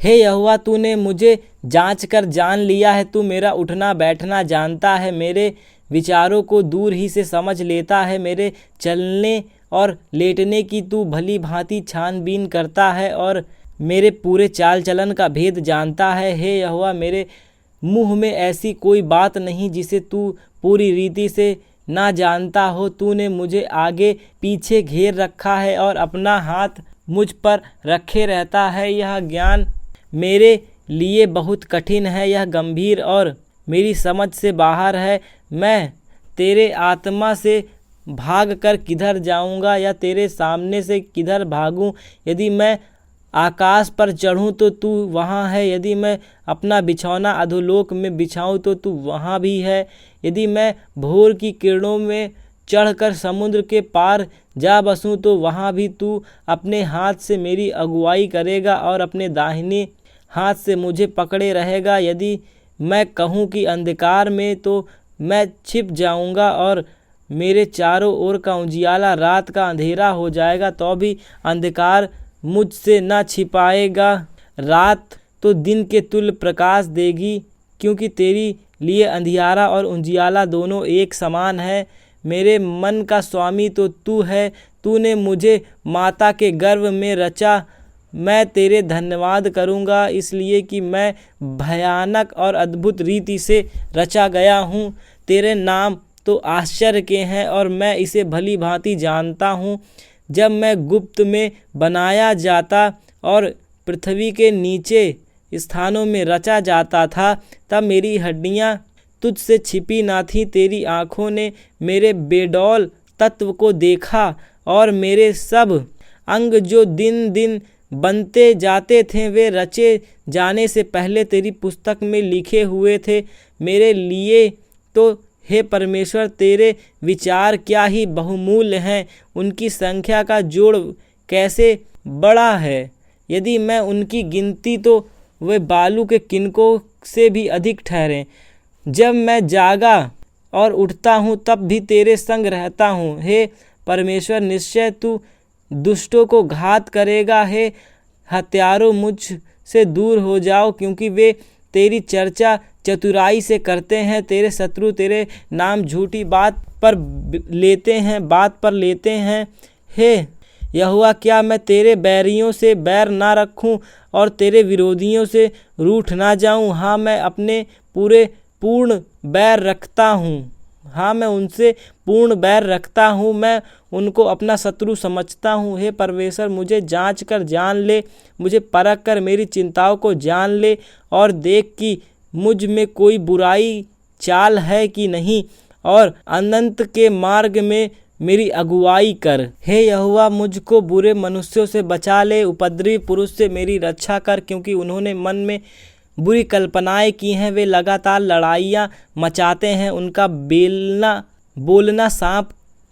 हे यहोवा, तूने मुझे जांच कर जान लिया है। तू मेरा उठना बैठना जानता है, मेरे विचारों को दूर ही से समझ लेता है। मेरे चलने और लेटने की तू भली भांति छानबीन करता है और मेरे पूरे चाल चलन का भेद जानता है। हे यहोवा, मेरे मुँह में ऐसी कोई बात नहीं जिसे तू पूरी रीति से ना जानता हो। तूने मुझे आगे पीछे घेर रखा है और अपना हाथ मुझ पर रखे रहता है। यह ज्ञान मेरे लिए बहुत कठिन है, यह गंभीर और मेरी समझ से बाहर है। मैं तेरे आत्मा से भाग कर किधर जाऊंगा या तेरे सामने से किधर भागूं? यदि मैं आकाश पर चढ़ूं तो तू वहाँ है, यदि मैं अपना बिछौना अधोलोक में बिछाऊं तो तू वहाँ भी है। यदि मैं भोर की किरणों में चढ़कर समुद्र के पार जा बसूं तो वहाँ भी तू अपने हाथ से मेरी अगुवाई करेगा और अपने दाहिने हाथ से मुझे पकड़े रहेगा। यदि मैं कहूँ कि अंधकार में, तो मैं छिप जाऊँगा और मेरे चारों ओर का उजियाला रात का अंधेरा हो जाएगा, तो भी अंधकार मुझसे न छिपाएगा। रात तो दिन के तुल्य प्रकाश देगी, क्योंकि तेरी लिए अंधियारा और उजियाला दोनों एक समान है। मेरे मन का स्वामी तो तू है, तूने मुझे माता के गर्भ में रचा। मैं तेरे धन्यवाद करूँगा, इसलिए कि मैं भयानक और अद्भुत रीति से रचा गया हूँ। तेरे नाम तो आश्चर्य के हैं और मैं इसे भली भांति जानता हूँ। जब मैं गुप्त में बनाया जाता और पृथ्वी के नीचे स्थानों में रचा जाता था, तब मेरी हड्डियाँ तुझसे छिपी ना थी। तेरी आँखों ने मेरे बेडौल तत्व को देखा और मेरे सब अंग जो दिन दिन बनते जाते थे, वे रचे जाने से पहले तेरी पुस्तक में लिखे हुए थे मेरे लिए। तो हे परमेश्वर, तेरे विचार क्या ही बहुमूल्य हैं, उनकी संख्या का जोड़ कैसे बड़ा है। यदि मैं उनकी गिनती तो वे बालू के किनकों से भी अधिक ठहरें। जब मैं जागा और उठता हूँ तब भी तेरे संग रहता हूँ। हे परमेश्वर, निश्चय तू दुष्टों को घात करेगा। हे हत्यारों, मुझ से दूर हो जाओ, क्योंकि वे तेरी चर्चा चतुराई से करते हैं। तेरे शत्रु तेरे नाम झूठी बात पर लेते हैं। हे यहोवा, क्या मैं तेरे बैरियों से बैर ना रखूं और तेरे विरोधियों से रूठ ना जाऊं? हाँ, मैं अपने पूर्ण बैर रखता हूँ। हाँ, मैं उनसे पूर्ण बैर रखता हूँ। मैं उनको अपना शत्रु समझता हूँ। हे परमेश्वर, मुझे जांच कर जान ले, मुझे परख कर मेरी चिंताओं को जान ले और देख कि मुझ में कोई बुराई चाल है कि नहीं, और अनंत के मार्ग में मेरी अगुवाई कर। हे यहोवा, मुझको बुरे मनुष्यों से बचा ले, उपद्रवी पुरुष से मेरी रक्षा कर, क्योंकि उन्होंने मन में बुरी कल्पनाएं की हैं। वे लगातार लड़ाइयाँ मचाते हैं। उनका बोलना सांप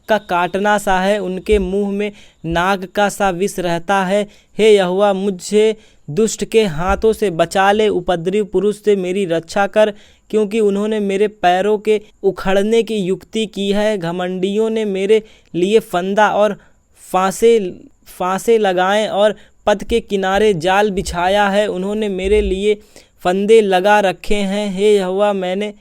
का काटना सा है, उनके मुंह में नाग का सा विष रहता है। हे यहोवा, मुझे दुष्ट के हाथों से बचा ले, उपद्रवी पुरुष से मेरी रक्षा कर, क्योंकि उन्होंने मेरे पैरों के उखड़ने की युक्ति की है। घमंडियों ने मेरे लिए फंदा और फांसे लगाएं और पथ के किनारे जाल बिछाया है। उन्होंने मेरे लिए फंदे लगा रखे हैं। हे यहोवा, मैंने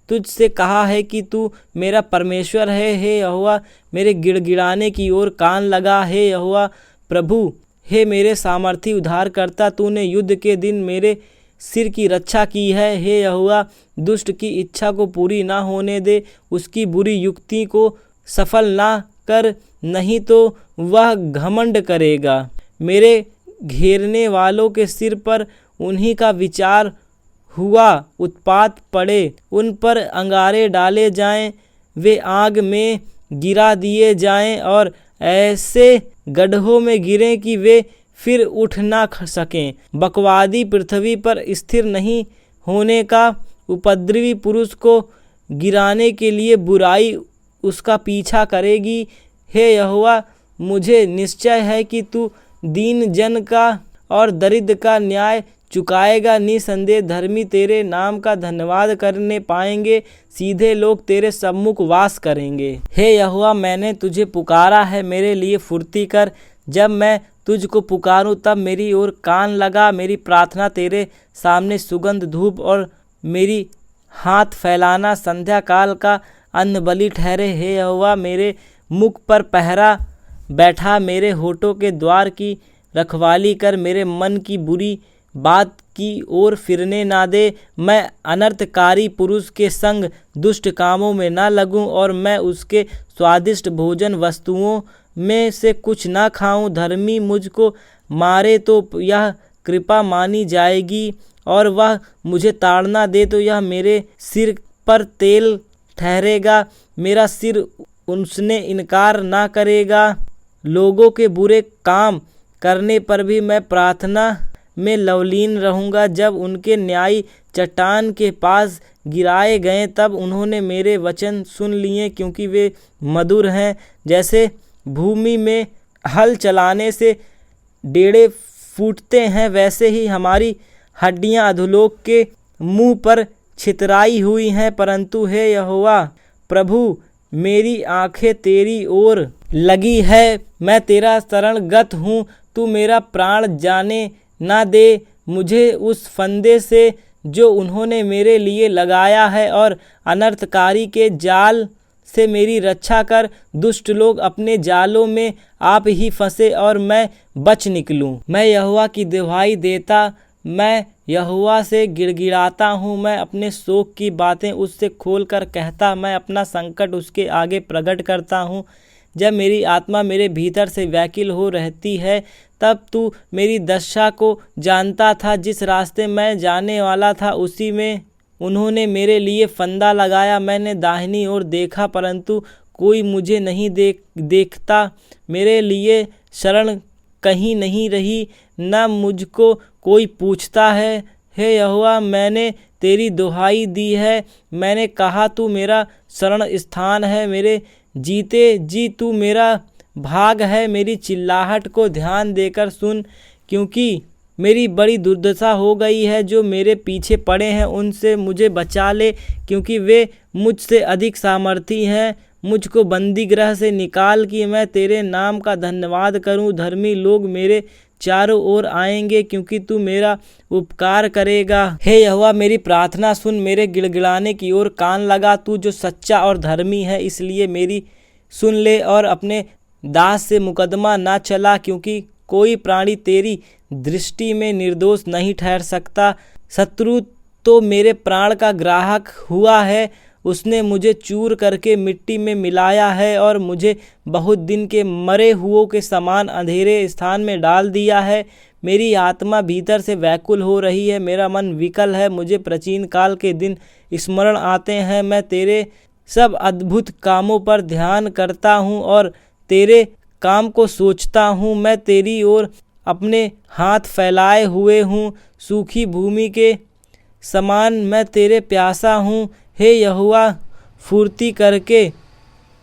तुझसे कहा है कि तू मेरा परमेश्वर है। हे यहोवा, मेरे गिड़गिड़ाने की ओर कान लगा। हे यहोवा प्रभु, हे मेरे सामर्थी उद्धारकर्ता, तूने युद्ध के दिन मेरे सिर की रक्षा की है। हे यहोवा, दुष्ट की इच्छा को पूरी ना होने दे, उसकी बुरी युक्ति को सफल ना कर, नहीं तो वह घमंड करेगा। मेरे घेरने वालों के सिर पर उन्हीं का विचार हुआ उत्पात पड़े, उन पर अंगारे डाले जाएं, वे आग में गिरा दिए जाएं और ऐसे गड्ढों में गिरें कि वे फिर उठ ना सकें। बकवादी पृथ्वी पर स्थिर नहीं होने का, उपद्रवी पुरुष को गिराने के लिए बुराई उसका पीछा करेगी। हे यहोवा, मुझे निश्चय है कि तू दीन जन का और दरिद्र का न्याय चुकाएगा। निसंदेह धर्मी तेरे नाम का धन्यवाद करने पाएंगे, सीधे लोग तेरे सम्मुख वास करेंगे। हे यहोवा, मैंने तुझे पुकारा है, मेरे लिए फुर्ती कर। जब मैं तुझको पुकारूं तब मेरी ओर कान लगा। मेरी प्रार्थना तेरे सामने सुगंध धूप और मेरी हाथ फैलाना संध्या काल का अन्न बलि ठहरे। हे यहोवा मेरे मुख पर पहरा बैठा, मेरे होठों के द्वार की रखवाली कर, मेरे मन की बुरी बात की ओर फिरने ना दे। मैं अनर्थकारी पुरुष के संग दुष्ट कामों में ना लगूं और मैं उसके स्वादिष्ट भोजन वस्तुओं में से कुछ ना खाऊं। धर्मी मुझको मारे तो यह कृपा मानी जाएगी और वह मुझे ताड़ना दे तो यह मेरे सिर पर तेल ठहरेगा। मेरा सिर उसने इनकार ना करेगा। लोगों के बुरे काम करने पर भी मैं प्रार्थना में लवलीन रहूँगा। जब उनके न्यायी चट्टान के पास गिराए गए तब उन्होंने मेरे वचन सुन लिए, क्योंकि वे मधुर हैं। जैसे भूमि में हल चलाने से डेड़े फूटते हैं, वैसे ही हमारी हड्डियां अधोलोक के मुंह पर छितराई हुई हैं। परंतु हे यहोवा प्रभु, मेरी आंखें तेरी ओर लगी है, मैं तेरा शरणगत हूँ। तू मेरा प्राण जाने ना दे मुझे उस फंदे से जो उन्होंने मेरे लिए लगाया है, और अनर्थकारी के जाल से मेरी रक्षा कर। दुष्ट लोग अपने जालों में आप ही फंसे और मैं बच निकलूं। मैं यहोवा की दुहाई देता, मैं यहोवा से गिड़गिड़ाता हूँ। मैं अपने शोक की बातें उससे खोल कर कहता, मैं अपना संकट उसके आगे प्रकट करता हूँ। जब मेरी आत्मा मेरे भीतर से व्याकुल हो रहती है, तब तू मेरी दशा को जानता था। जिस रास्ते मैं जाने वाला था उसी में उन्होंने मेरे लिए फंदा लगाया। मैंने दाहिनी ओर देखा, परंतु कोई मुझे नहीं देखता। मेरे लिए शरण कहीं नहीं रही, न मुझको कोई पूछता है। हे यहोवा, मैंने तेरी दुहाई दी है। मैंने कहा, तू मेरा शरण स्थान है। मेरे जीते जी तू मेरा भाग है। मेरी चिल्लाहट को ध्यान देकर सुन, क्योंकि मेरी बड़ी दुर्दशा हो गई है। जो मेरे पीछे पड़े हैं उनसे मुझे बचा ले, क्योंकि वे मुझसे अधिक सामर्थी हैं। मुझको बंदी गृह से निकाल कि मैं तेरे नाम का धन्यवाद करूं। धर्मी लोग मेरे चारों ओर आएंगे, क्योंकि तू मेरा उपकार करेगा। हे यहोवा, मेरी प्रार्थना सुन, मेरे गिड़गिड़ाने की ओर कान लगा। तू जो सच्चा और धर्मी है, इसलिए मेरी सुन ले और अपने दास से मुकदमा ना चला, क्योंकि कोई प्राणी तेरी दृष्टि में निर्दोष नहीं ठहर सकता। शत्रु तो मेरे प्राण का ग्राहक हुआ है, उसने मुझे चूर करके मिट्टी में मिलाया है और मुझे बहुत दिन के मरे हुओं के समान अंधेरे स्थान में डाल दिया है। मेरी आत्मा भीतर से व्याकुल हो रही है, मेरा मन विकल है। मुझे प्राचीन काल के दिन स्मरण आते हैं। मैं तेरे सब अद्भुत कामों पर ध्यान करता हूँ और तेरे काम को सोचता हूँ। मैं तेरी ओर अपने हाथ फैलाए हुए हूँ, सूखी भूमि के समान मैं तेरे प्यासा हूँ। हे यहोवा, फुर्ती करके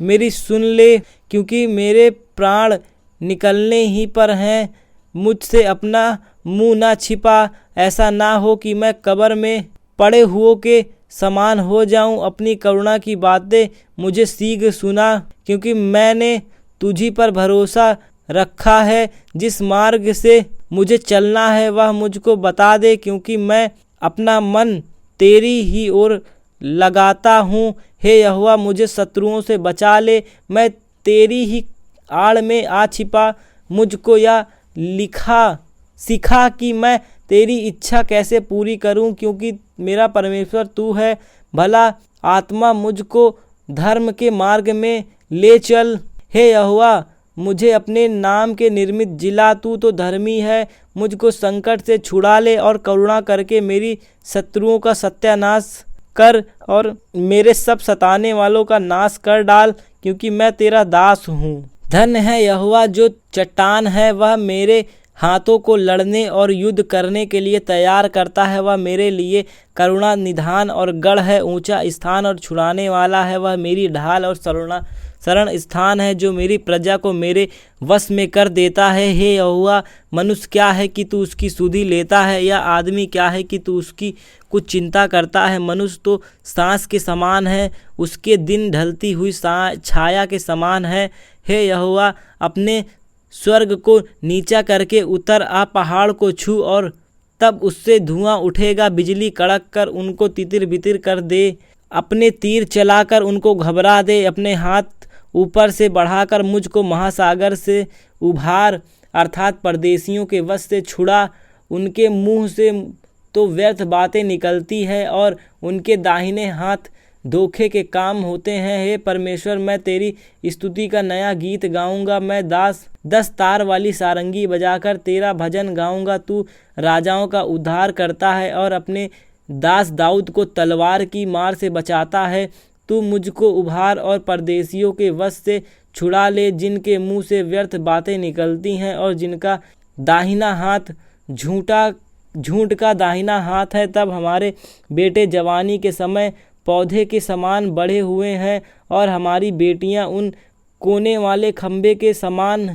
मेरी सुन ले, क्योंकि मेरे प्राण निकलने ही पर हैं। मुझसे अपना मुंह ना छिपा, ऐसा ना हो कि मैं कब्र में पड़े हुओं के समान हो जाऊं। अपनी करुणा की बातें मुझे शीघ्र सुना, क्योंकि मैंने तुझी पर भरोसा रखा है। जिस मार्ग से मुझे चलना है वह मुझको बता दे, क्योंकि मैं अपना मन तेरी ही ओर लगाता हूँ। हे यहोवा, मुझे शत्रुओं से बचा ले, मैं तेरी ही आड़ में आ छिपा। मुझको यह सिखा कि मैं तेरी इच्छा कैसे पूरी करूं, क्योंकि मेरा परमेश्वर तू है। भला आत्मा मुझको धर्म के मार्ग में ले चल। हे यहोवा, मुझे अपने नाम के निर्मित जिला, तू तो धर्मी है। मुझको संकट से छुड़ा ले और करुणा करके मेरी शत्रुओं का सत्यानाश कर और मेरे सब सताने वालों का नाश कर डाल, क्योंकि मैं तेरा दास हूँ। धन्य है यहोवा जो चट्टान है, वह मेरे हाथों को लड़ने और युद्ध करने के लिए तैयार करता है। वह मेरे लिए करुणा निधान और गढ़ है, ऊंचा स्थान और छुड़ाने वाला है। वह मेरी ढाल और शरण स्थान है, जो मेरी प्रजा को मेरे वश में कर देता है। हे यहोवा, मनुष्य क्या है कि तू उसकी सुधि लेता है, या आदमी क्या है कि तू उसकी कुछ चिंता करता है। मनुष्य तो सांस के समान है, उसके दिन ढलती हुई छाया के समान है। हे यहोवा, अपने स्वर्ग को नीचा करके उतर आ पहाड़ को छू, और तब उससे धुआं उठेगा, बिजली कड़क कर उनको तितिर बितिर कर दे, अपने तीर चलाकर उनको घबरा दे, अपने हाथ ऊपर से बढ़ाकर मुझको महासागर से उभार, अर्थात परदेशियों के वश से छुड़ा। उनके मुंह से तो व्यर्थ बातें निकलती है और उनके दाहिने हाथ धोखे के काम होते हैं। हे परमेश्वर, मैं तेरी स्तुति का नया गीत गाऊंगा, मैं 10 तार वाली सारंगी बजाकर तेरा भजन गाऊंगा। तू राजाओं का उद्धार करता है और अपने दास दाऊद को तलवार की मार से बचाता है। तू मुझको उभार और परदेशियों के वश से छुड़ा ले, जिनके मुंह से व्यर्थ बातें निकलती हैं और जिनका दाहिना हाथ झूठ का दाहिना हाथ है। तब हमारे बेटे जवानी के समय पौधे के समान बढ़े हुए हैं और हमारी बेटियां उन कोने वाले खंबे के समान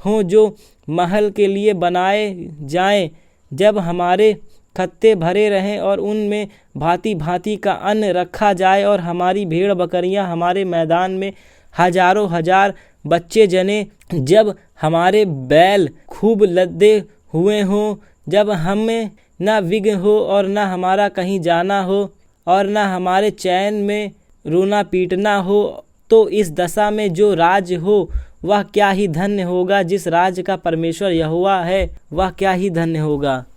हों जो महल के लिए बनाए जाएं। जब हमारे खत्ते भरे रहें और उनमें भांति भांति का अन्न रखा जाए और हमारी भेड़ बकरियां हमारे मैदान में हजारों हजार बच्चे जने, जब हमारे बैल खूब लदे हुए हों, जब हमें न विघ्न हो और न हमारा कहीं जाना हो और न हमारे चैन में रोना पीटना हो, तो इस दशा में जो राज हो वह क्या ही धन्य होगा। जिस राज का परमेश्वर यहोवा है वह क्या ही धन्य होगा।